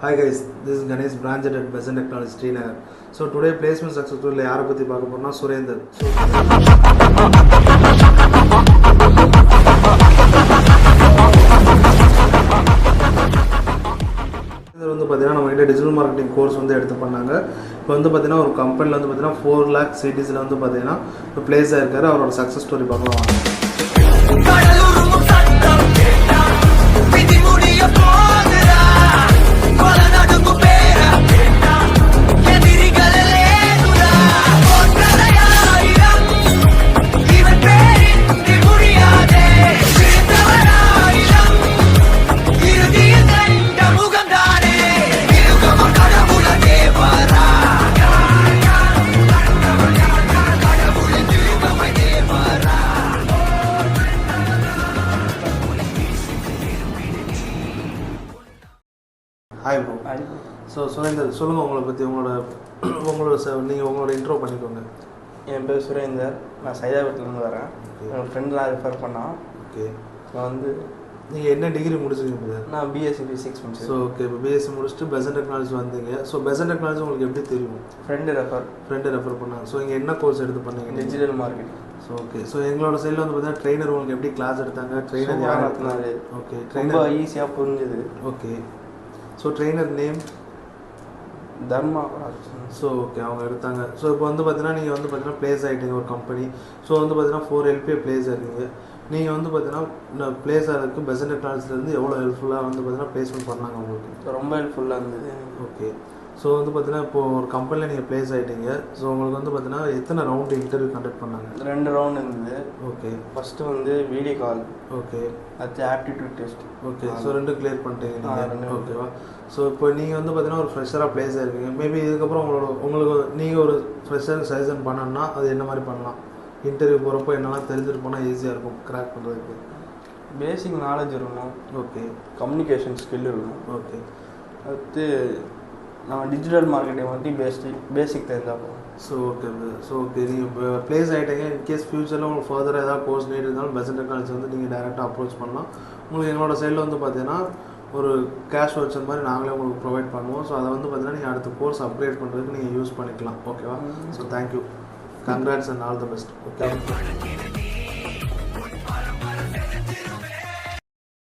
Hi guys, this is Ganesh, branch at Besan Technology Srinagar. So today placement successful யாரை பத்தி பார்க்க போறோம்னா சுரேந்தர். இது வந்து பாத்தீங்கன்னா நம்ம கிட்ட டிஜிட்டல் மார்க்கெட்டிங் கோர்ஸ் வந்து எடுத்து பண்ணாங்க. இப்போ வந்து பாத்தீங்கன்னா ஒரு கம்பெனில வந்து பாத்தீங்கன்னா 4 lakh சிட்டிஸ்ல வந்து பாத்தீங்கன்னா இப்போ பிளேஸ் ஆயிருக்காரு. அவரோட சக்சஸ் ஸ்டோரி பார்க்கலாம். Hi bro. ஸோ சுரேந்தர் சொல்லுங்கள் உங்களை பற்றி நீங்கள் உங்களோட இன்ட்ரோ பண்ணிக்கோங்க. என் பேர் சுரேந்தர், நான் சைதாபேட்டிலேருந்து வரேன். என் ஃப்ரெண்டெலாம் ரெஃபர் பண்ணான். ஓகே, நான் வந்து நீங்கள் என்ன டிகிரி முடிச்சிருக்கீங்க? நான் பிஎஸ்சி ஃபிசிக்ஸ் முடிச்சேன். ஸோ ஓகே, இப்போ பிஎஸ்சி முடிச்சுட்டு பெசன் டெக்னாலஜி வந்தீங்க. ஸோ பெசன் டெக்னாலஜி உங்களுக்கு எப்படி தெரியும்? ஃப்ரெண்டு ரெஃபர் பண்ணாங்க. ஸோ இங்கே என்ன கோர்ஸ் எடுத்து பண்ணீங்க? Digital marketing. So okay, so எங்களோட சைடில் வந்து பார்த்தீங்கன்னா ட்ரெயினர் உங்களுக்கு எப்படி கிளாஸ் எடுத்தாங்க? ட்ரெயினர் யார் நடத்தினாரு? ஓகே, ரொம்ப ஈஸியாக புரிஞ்சுது. ஓகே, ஸோ ட்ரெயினர் நேம் தர்மா. ஸோ ஓகே, அவங்க எடுத்தாங்க. ஸோ இப்போ வந்து பார்த்தீங்கன்னா நீங்கள் வந்து பார்த்தீங்கன்னா பிளேஸ் ஆகிட்டீங்க ஒரு கம்பெனி. ஸோ வந்து பார்த்தீங்கன்னா 4 LPA பிளேஸ் ஆகிருக்கீங்க. நீங்கள் வந்து பார்த்தீங்கன்னா பிளேஸ் ஆகிறதுக்கு பெசன் டெக்னாலஜிலேருந்து எவ்வளோ ஹெல்ப்ஃபுல்லாக வந்து பார்த்தீங்கன்னா பிளேஸ்மெண்ட் பண்ணாங்க உங்களுக்கு? ரொம்ப ஹெல்ப்ஃபுல்லாக இருந்தது. ஓகே, ஸோ வந்து பார்த்தீங்கன்னா இப்போது ஒரு கம்பெனியில் நீங்கள் பிளேஸ் ஆகிட்டீங்க. ஸோ உங்களுக்கு வந்து பார்த்தீங்கன்னா எத்தனை ரவுண்டு இன்டர்வியூ கண்டக்ட் பண்ணாங்க? 2 ரவுண்ட் இருந்தது. ஓகே, ஃபஸ்ட்டு வந்து வீடியோ கால். ஓகே, அடுத்து aptitude test. Okay, so 2 clear பண்ணிட்டீங்க நீங்கள். ஓகேவா? ஸோ இப்போ நீங்கள் வந்து பார்த்தீங்கன்னா ஒரு ஃப்ரெஷராக பிளேஸ் ஆகிருக்கீங்க. மேபி இதுக்கப்புறம் உங்களுக்கு நீங்கள் ஒரு ஃப்ரெஷர் சஜஷன் பண்ணணும்னா அது என்ன மாதிரி பண்ணலாம்? இன்டர்வியூ போகிறப்போ என்னெல்லாம் தெரிஞ்சுட்டு போனால் ஈஸியாக இருக்கும் கிராக் பண்ணுறதுக்கு? பேசிக் நாலேஜ் இருக்கணும். ஓகே, கம்யூனிகேஷன் ஸ்கில் இருக்கணும். ஓகே, அடுத்து நம்ம டிஜிட்டல் மார்க்கெட்டிங் பற்றி பேசிக் தெரிஞ்சால் போகும். ஸோ ஓகே நீங்கள் இப்போ பிளேஸ் ஆகிட்டீங்க. இன்கேஸ் ஃபியூச்சரில் உங்களுக்கு ஃபர்தராக ஏதாவது கோர்ஸ் நீட் இருந்தாலும் பெசன் டெக்னாலஜி வந்து நீங்கள் டேரெக்டாக அப்ரோச் பண்ணலாம். உங்களுக்கு எங்களோட சைடில் வந்து பார்த்தீங்கன்னா ஒரு கேஷ் வச்சர் மாதிரி நாங்களே உங்களுக்கு ப்ரொவைட் பண்ணுவோம். ஸோ அதை வந்து பார்த்தீங்கன்னா நீங்கள் அடுத்த கோர்ஸ் அப்கிரேட் பண்ணுறதுக்கு நீங்கள் யூஸ் பண்ணிக்கலாம். ஓகேவா? So thank you, congrats and all the best. Okay.